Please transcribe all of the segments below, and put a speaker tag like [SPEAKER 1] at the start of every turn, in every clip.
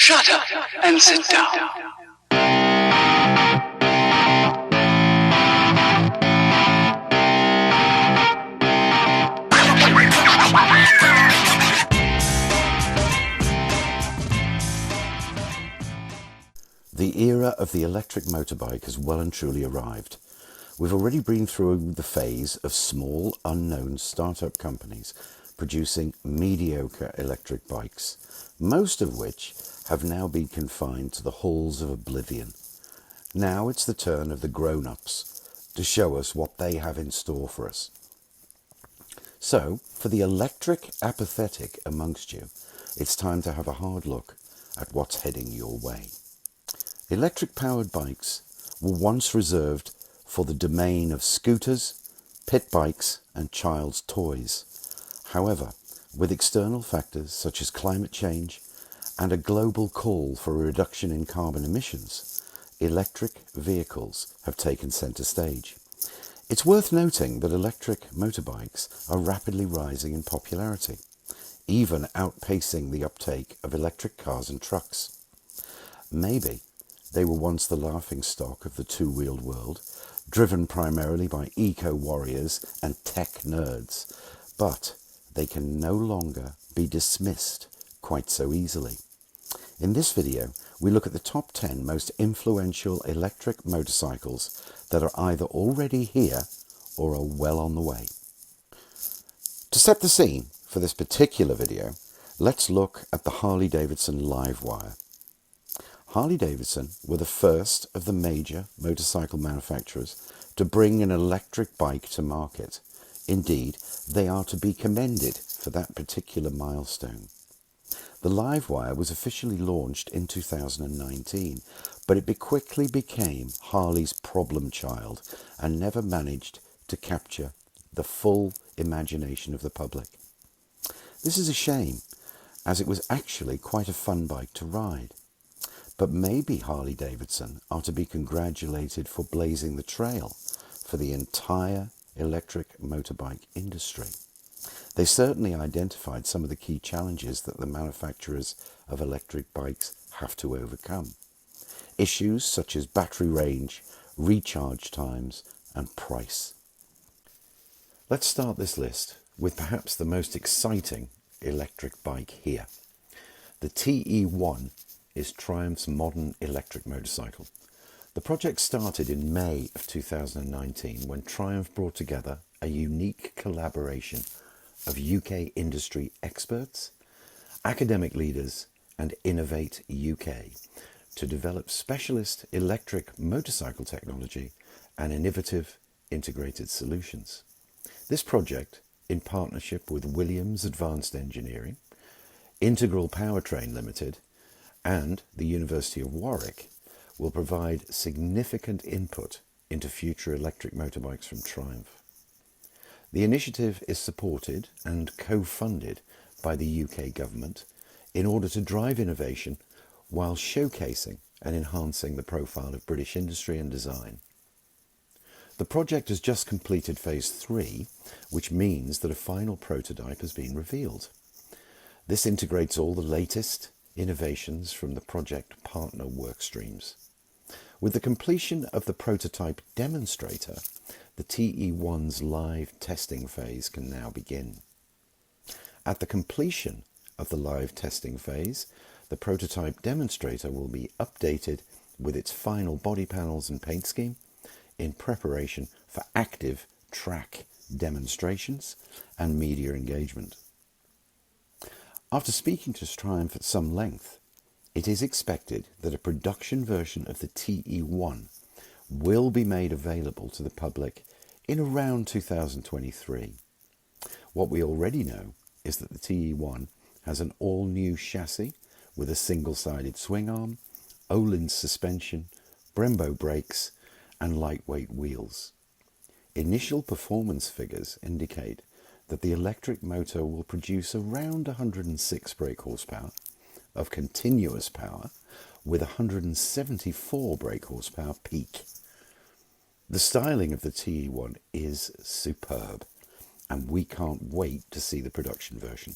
[SPEAKER 1] Shut up and sit down.
[SPEAKER 2] The era of the electric motorbike has well and truly arrived. We've already been through the phase of small, unknown startup companies producing mediocre electric bikes, most of which have now been confined to the halls of oblivion. Now it's the turn of the grown-ups to show us what they have in store for us. So, for the electric apathetic amongst you, it's time to have a hard look at what's heading your way. Electric-powered bikes were once reserved for the domain of scooters, pit bikes and child's toys. However, with external factors such as climate change and a global call for a reduction in carbon emissions, electric vehicles have taken centre stage. It's worth noting that electric motorbikes are rapidly rising in popularity, even outpacing the uptake of electric cars and trucks. Maybe they were once the laughingstock of the two-wheeled world, driven primarily by eco-warriors and tech nerds, but they can no longer be dismissed quite so easily. In this video, we look at the top 10 most influential electric motorcycles that are either already here or are well on the way. To set the scene for this particular video, let's look at the Harley-Davidson Livewire. Harley-Davidson were the first of the major motorcycle manufacturers to bring an electric bike to market. Indeed, they are to be commended for that particular milestone. The Livewire was officially launched in 2019, but it quickly became Harley's problem child and never managed to capture the full imagination of the public. This is a shame, as it was actually quite a fun bike to ride. But maybe Harley-Davidson are to be congratulated for blazing the trail for the entire electric motorbike industry. They certainly identified some of the key challenges that the manufacturers of electric bikes have to overcome. Issues such as battery range, recharge times and price. Let's start this list with perhaps the most exciting electric bike here. The TE1 is Triumph's modern electric motorcycle. The project started in May of 2019 when Triumph brought together a unique collaboration of UK industry experts, academic leaders and Innovate UK to develop specialist electric motorcycle technology and innovative integrated solutions. This project, in partnership with Williams Advanced Engineering, Integral Powertrain Limited and the University of Warwick, will provide significant input into future electric motorbikes from Triumph. The initiative is supported and co-funded by the UK government in order to drive innovation while showcasing and enhancing the profile of British industry and design. The project has just completed phase 3, which means that a final prototype has been revealed. This integrates all the latest innovations from the project partner work streams. With the completion of the prototype demonstrator, the TE1's live testing phase can now begin. At the completion of the live testing phase, the prototype demonstrator will be updated with its final body panels and paint scheme in preparation for active track demonstrations and media engagement. After speaking to Triumph at some length, it is expected that a production version of the TE1 will be made available to the public in around 2023. What we already know is that the TE1 has an all-new chassis with a single-sided swing arm, Öhlins suspension, Brembo brakes and lightweight wheels. Initial performance figures indicate that the electric motor will produce around 106 brake horsepower of continuous power with 174 brake horsepower peak. The styling of the TE1 is superb and we can't wait to see the production version.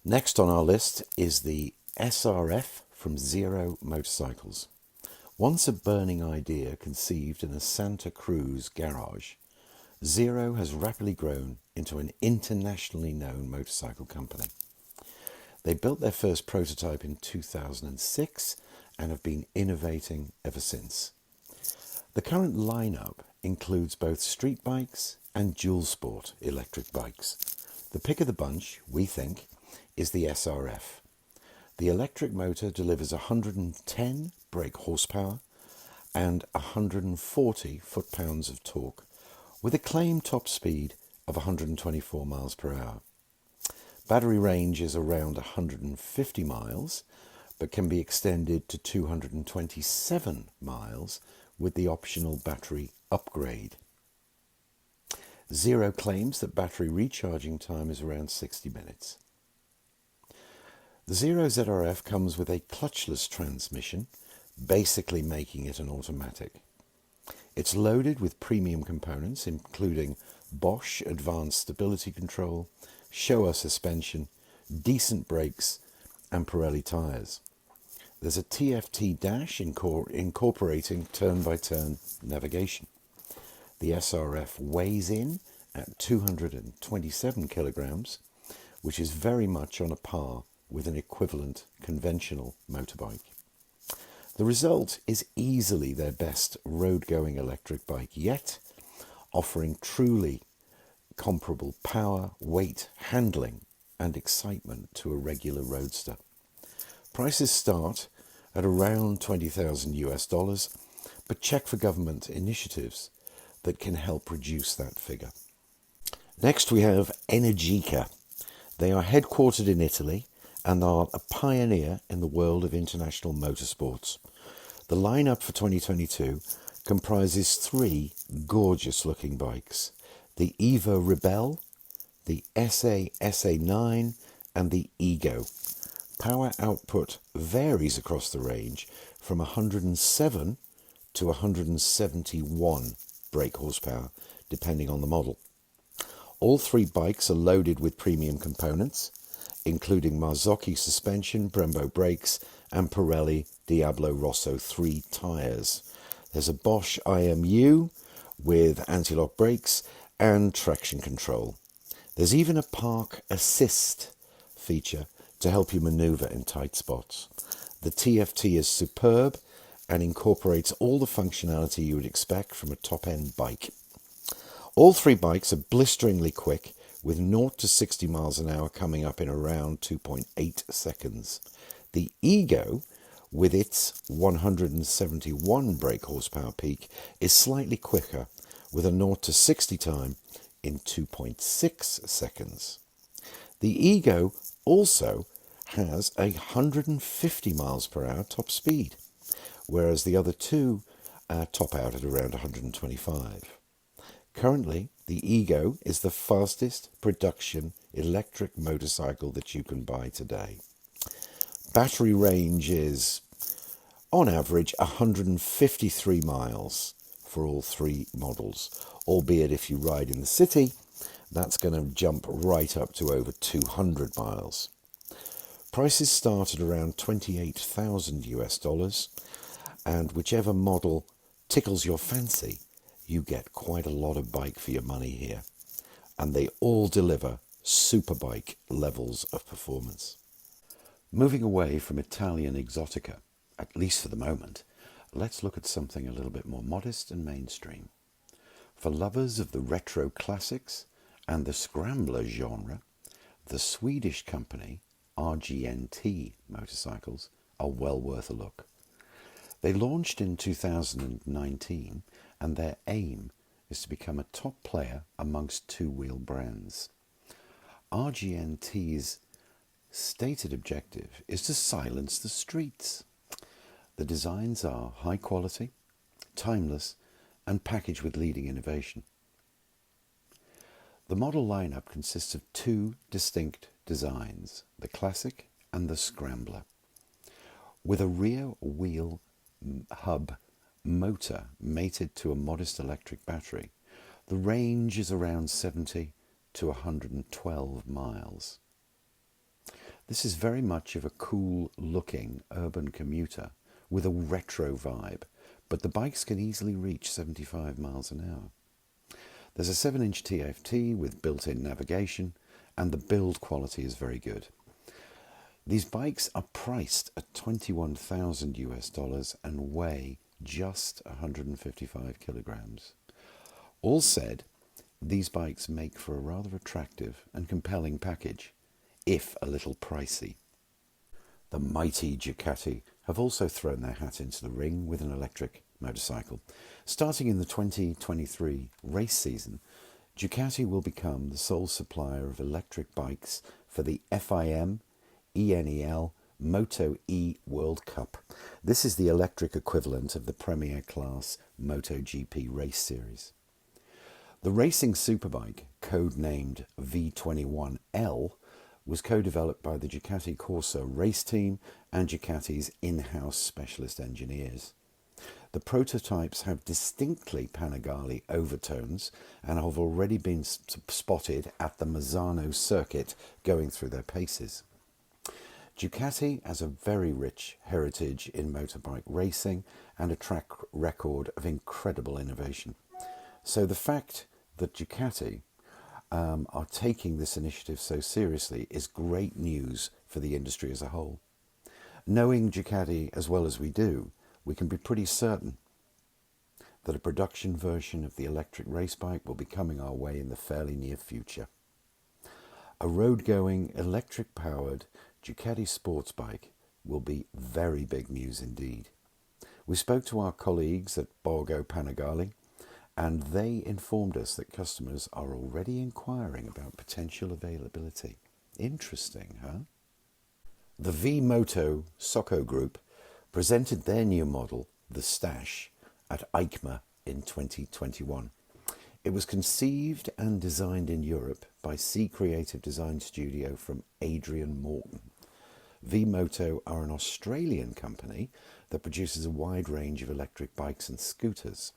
[SPEAKER 2] Next on our list is the SRF from Xero Motorcycles. Once a burning idea conceived in a Santa Cruz garage, Xero has rapidly grown into an internationally known motorcycle company. They built their first prototype in 2006 and have been innovating ever since. The current lineup includes both street bikes and dual sport electric bikes. The pick of the bunch, we think, is the SRF. The electric motor delivers 110 brake horsepower and 140 foot-pounds of torque, with a claimed top speed of 124 miles per hour. Battery range is around 150 miles, but can be extended to 227 miles with the optional battery upgrade. Xero claims that battery recharging time is around 60 minutes. The Xero ZRF comes with a clutchless transmission, basically making it an automatic. It's loaded with premium components including Bosch advanced stability control, Showa suspension, decent brakes and Pirelli tyres. There's a TFT dash incorporating turn-by-turn navigation. The SRF weighs in at 227 kilograms, which is very much on a par with an equivalent conventional motorbike. The result is easily their best road-going electric bike yet, offering truly comparable power, weight, handling and excitement to a regular roadster. Prices start at around $20,000, but check for government initiatives that can help reduce that figure. Next we have Energica. They are headquartered in Italy and are a pioneer in the world of international motorsports. The lineup for 2022 comprises 3 gorgeous looking bikes: the Eva Rebel, the SA 9 and the Ego. Power output varies across the range from 107 to 171 brake horsepower depending on the model. All 3 bikes are loaded with premium components including Marzocchi suspension, Brembo brakes and Pirelli Diablo Rosso 3 tyres. There's a Bosch IMU with anti-lock brakes and traction control. There's even a park assist feature to help you manoeuvre in tight spots. The TFT is superb and incorporates all the functionality you would expect from a top-end bike. All 3 bikes are blisteringly quick, with 0 to 60 miles an hour coming up in around 2.8 seconds. The Ego, with its 171 brake horsepower peak, is slightly quicker, with a 0 to 60 time in 2.6 seconds. The Ego also has 150 miles per hour top speed, whereas the other 2 top out at around 125. Currently, the Ego is the fastest production electric motorcycle that you can buy today. Battery range is, on average, 153 miles for all 3 models, albeit if you ride in the city, that's going to jump right up to over 200 miles. Prices start at around $28,000, and whichever model tickles your fancy, you get quite a lot of bike for your money here, and they all deliver superbike levels of performance. Moving away from Italian exotica, at least for the moment, let's look at something a little bit more modest and mainstream. For lovers of the retro classics and the scrambler genre, the Swedish company RGNT motorcycles are well worth a look. They launched in 2019 and their aim is to become a top player amongst two-wheel brands. RGNT's stated objective is to silence the streets. The designs are high quality, timeless, and packaged with leading innovation. The model lineup consists of 2 distinct designs, the Classic and the Scrambler. With a rear wheel hub motor mated to a modest electric battery, the range is around 70 to 112 miles. This is very much of a cool looking urban commuter with a retro vibe, but the bikes can easily reach 75 miles an hour. There's a 7-inch TFT with built-in navigation, and the build quality is very good. These bikes are priced at $21,000 and weigh just 155 kilograms. All said, these bikes make for a rather attractive and compelling package, if a little pricey. The mighty Ducati have also thrown their hat into the ring with an electric motorcycle. Starting in the 2023 race season, Ducati will become the sole supplier of electric bikes for the FIM ENEL MOTO-E World Cup. This is the electric equivalent of the Premier Class MotoGP race series. The racing superbike, codenamed V21L, was co-developed by the Ducati Corsa race team and Ducati's in-house specialist engineers. The prototypes have distinctly Panigale overtones and have already been spotted at the Mazzano circuit going through their paces. Ducati has a very rich heritage in motorbike racing and a track record of incredible innovation. So the fact that Ducati are taking this initiative so seriously is great news for the industry as a whole. Knowing Ducati as well as we do, we can be pretty certain that a production version of the electric race bike will be coming our way in the fairly near future. A road-going, electric-powered Ducati sports bike will be very big news indeed. We spoke to our colleagues at Borgo Panigale, and they informed us that customers are already inquiring about potential availability. Interesting, huh? The VMoto Socco Group presented their new model, the Stash, at EICMA in 2021. It was conceived and designed in Europe by C Creative Design Studio from Adrian Morton. VMoto are an Australian company that produces a wide range of electric bikes and scooters.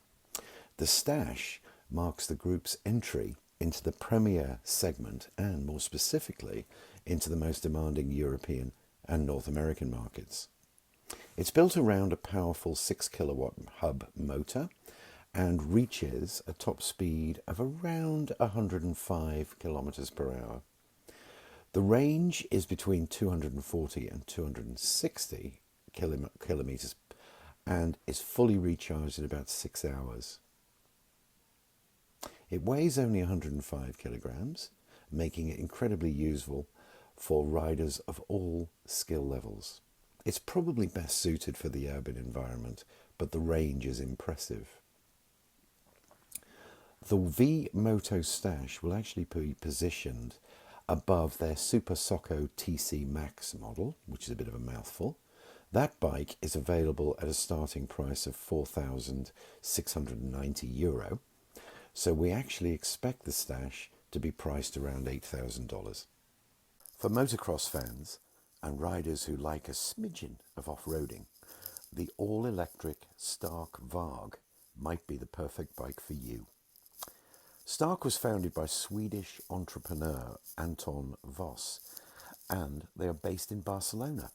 [SPEAKER 2] The Stash marks the group's entry into the premier segment and, more specifically, into the most demanding European and North American markets. It's built around a powerful 6 kilowatt hub motor and reaches a top speed of around 105 kilometers per hour. The range is between 240 and 260 kilometers and is fully recharged in about 6 hours. It weighs only 105 kilograms, making it incredibly useful for riders of all skill levels. It's probably best suited for the urban environment, but the range is impressive. The VMoto Stash will actually be positioned above their Super Socco TC Max model, which is a bit of a mouthful. That bike is available at a starting price of €4,690. So we actually expect the Stash to be priced around $8,000. For motocross fans and riders who like a smidgen of off-roading, the all-electric Starkvarg might be the perfect bike for you. Stark was founded by Swedish entrepreneur Anton Voss, and they are based in Barcelona.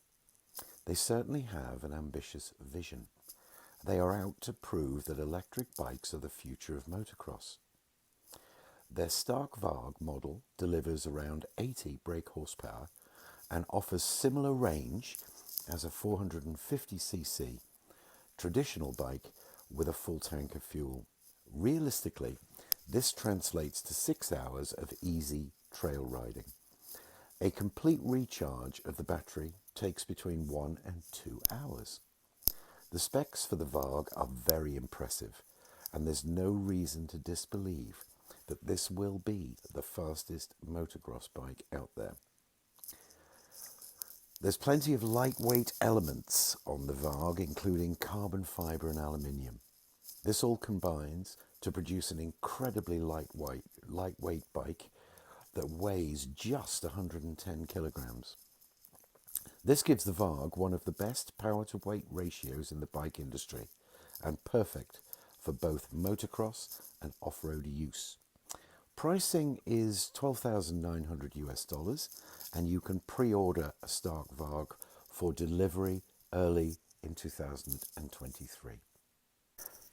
[SPEAKER 2] They certainly have an ambitious vision. They are out to prove that electric bikes are the future of motocross. Their Starkvarg model delivers around 80 brake horsepower and offers similar range as a 450cc traditional bike with a full tank of fuel. Realistically, this translates to 6 hours of easy trail riding. A complete recharge of the battery takes between 1 and 2 hours. The specs for the Varg are very impressive, and there's no reason to disbelieve that this will be the fastest motocross bike out there. There's plenty of lightweight elements on the Varg, including carbon fibre and aluminium. This all combines to produce an incredibly lightweight bike that weighs just 110 kilograms. This gives the Varg one of the best power-to-weight ratios in the bike industry and perfect for both motocross and off-road use. Pricing is $12,900 and you can pre-order a Starkvarg for delivery early in 2023.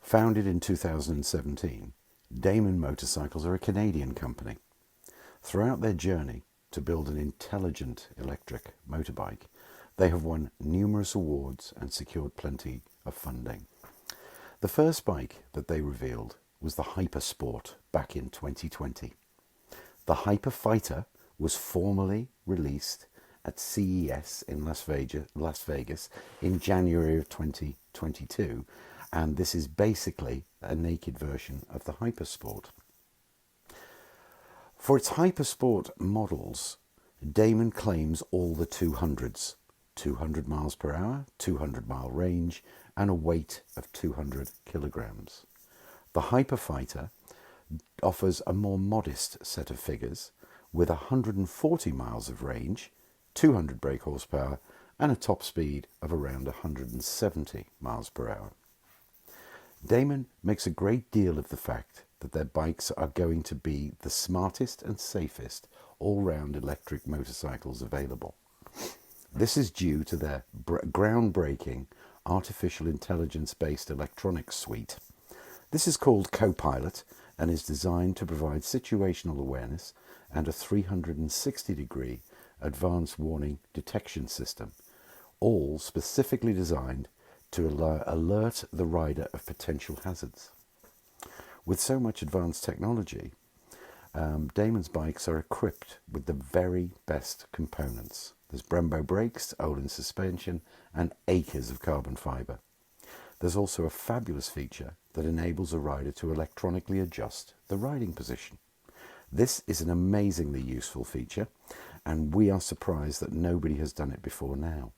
[SPEAKER 2] Founded in 2017, Damon Motorcycles are a Canadian company. Throughout their journey to build an intelligent electric motorbike, they have won numerous awards and secured plenty of funding. The first bike that they revealed was the Hypersport back in 2020. The Hyperfighter was formally released at CES in Las Vegas in January of 2022, and this is basically a naked version of the Hypersport. For its Hypersport models, Damon claims all the 200s, 200 miles per hour, 200 mile range, and a weight of 200 kilograms. The Hyperfighter offers a more modest set of figures with 140 miles of range, 200 brake horsepower, and a top speed of around 170 miles per hour. Damon makes a great deal of the fact that their bikes are going to be the smartest and safest all-round electric motorcycles available. This is due to their groundbreaking artificial intelligence-based electronics suite. This is called Copilot and is designed to provide situational awareness and a 360-degree advanced warning detection system, all specifically designed to alert the rider of potential hazards. With so much advanced technology, Damon's bikes are equipped with the very best components. There's Brembo brakes, Öhlins suspension, and acres of carbon fibre. There's also a fabulous feature that enables a rider to electronically adjust the riding position. This is an amazingly useful feature, and we are surprised that nobody has done it before now.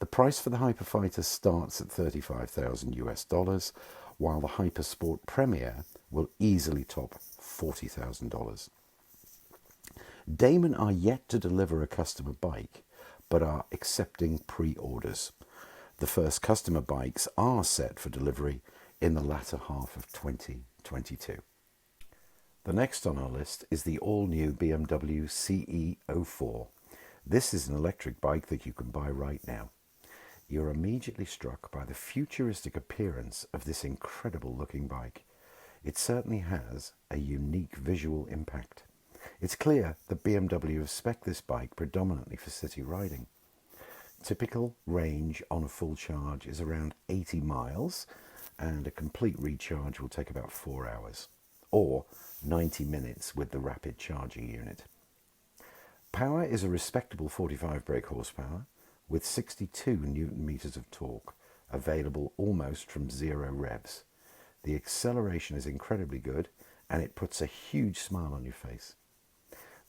[SPEAKER 2] The price for the Hyperfighter starts at $35,000, while the Hypersport Premier will easily top $40,000. Damon are yet to deliver a customer bike, but are accepting pre-orders. The first customer bikes are set for delivery in the latter half of 2022. The next on our list is the all-new BMW CE04. This is an electric bike that you can buy right now. You're immediately struck by the futuristic appearance of this incredible looking bike. It certainly has a unique visual impact. It's clear that BMW have spec'd this bike predominantly for city riding. Typical range on a full charge is around 80 miles, and a complete recharge will take about 4 hours, or 90 minutes with the rapid charging unit. Power is a respectable 45 brake horsepower with 62 Newton meters of torque, available almost from zero revs. The acceleration is incredibly good, and it puts a huge smile on your face.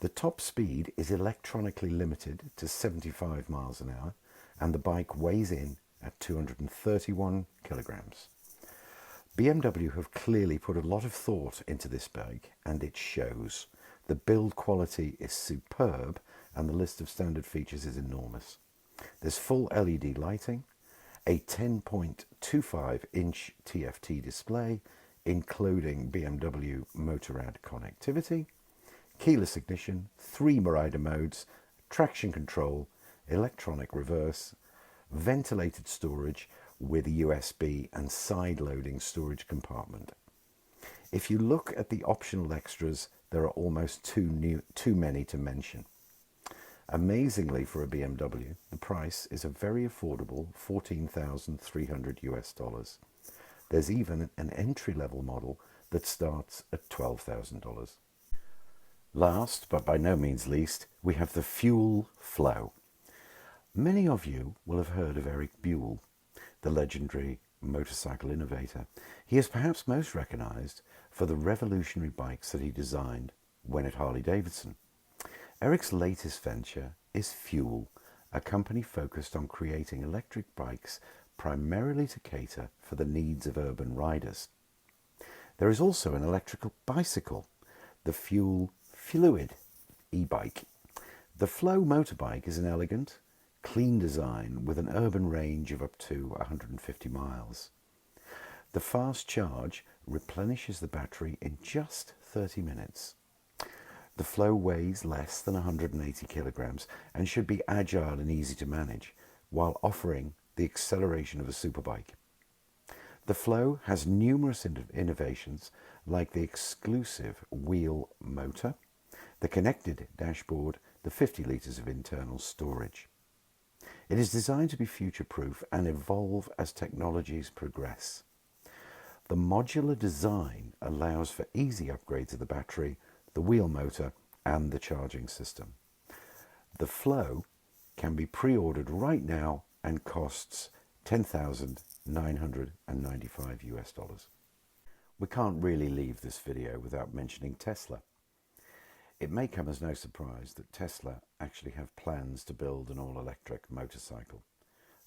[SPEAKER 2] The top speed is electronically limited to 75 miles an hour, and the bike weighs in at 231 kilograms. BMW have clearly put a lot of thought into this bike, and it shows. The build quality is superb, and the list of standard features is enormous. There's full LED lighting, a 10.25-inch TFT display, including BMW Motorrad connectivity, keyless ignition, 3 rider modes, traction control, electronic reverse, ventilated storage with a USB and side-loading storage compartment. If you look at the optional extras, there are almost too many to mention. Amazingly, for a BMW, the price is a very affordable $14,300. There's even an entry-level model that starts at $12,000. Last, but by no means least, we have the Fuelflow. Many of you will have heard of Eric Buell, the legendary motorcycle innovator. He is perhaps most recognized for the revolutionary bikes that he designed when at Harley-Davidson. Eric's latest venture is Fuel, a company focused on creating electric bikes primarily to cater for the needs of urban riders. There is also an electrical bicycle, the Fuel Fluid e-bike. The Flow motorbike is an elegant, clean design with an urban range of up to 150 miles. The fast charge replenishes the battery in just 30 minutes. The Flow weighs less than 180 kilograms and should be agile and easy to manage, while offering the acceleration of a superbike. The Flow has numerous innovations like the exclusive wheel motor, the connected dashboard, the 50 litres of internal storage. It is designed to be future-proof and evolve as technologies progress. The modular design allows for easy upgrades of the battery, the wheel motor and the charging system. The Flow can be pre-ordered right now and costs $10,995 US. We can't really leave this video without mentioning Tesla. It may come as no surprise that Tesla actually have plans to build an all-electric motorcycle.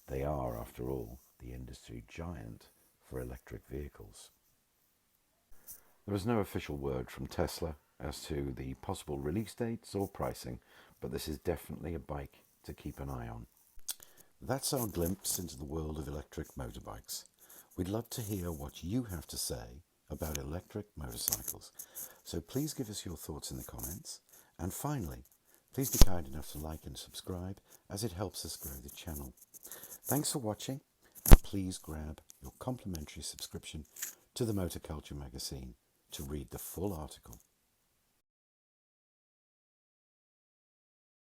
[SPEAKER 2] They are, after all, the industry giant for electric vehicles. There is no official word from Tesla as to the possible release dates or pricing, but this is definitely a bike to keep an eye on. That's our glimpse into the world of electric motorbikes. We'd love to hear what you have to say about electric motorcycles, so please give us your thoughts in the comments. And finally, please be kind enough to like and subscribe, as it helps us grow the channel. Thanks for watching, and please grab your complimentary subscription to the Motor Culture magazine to read the full article.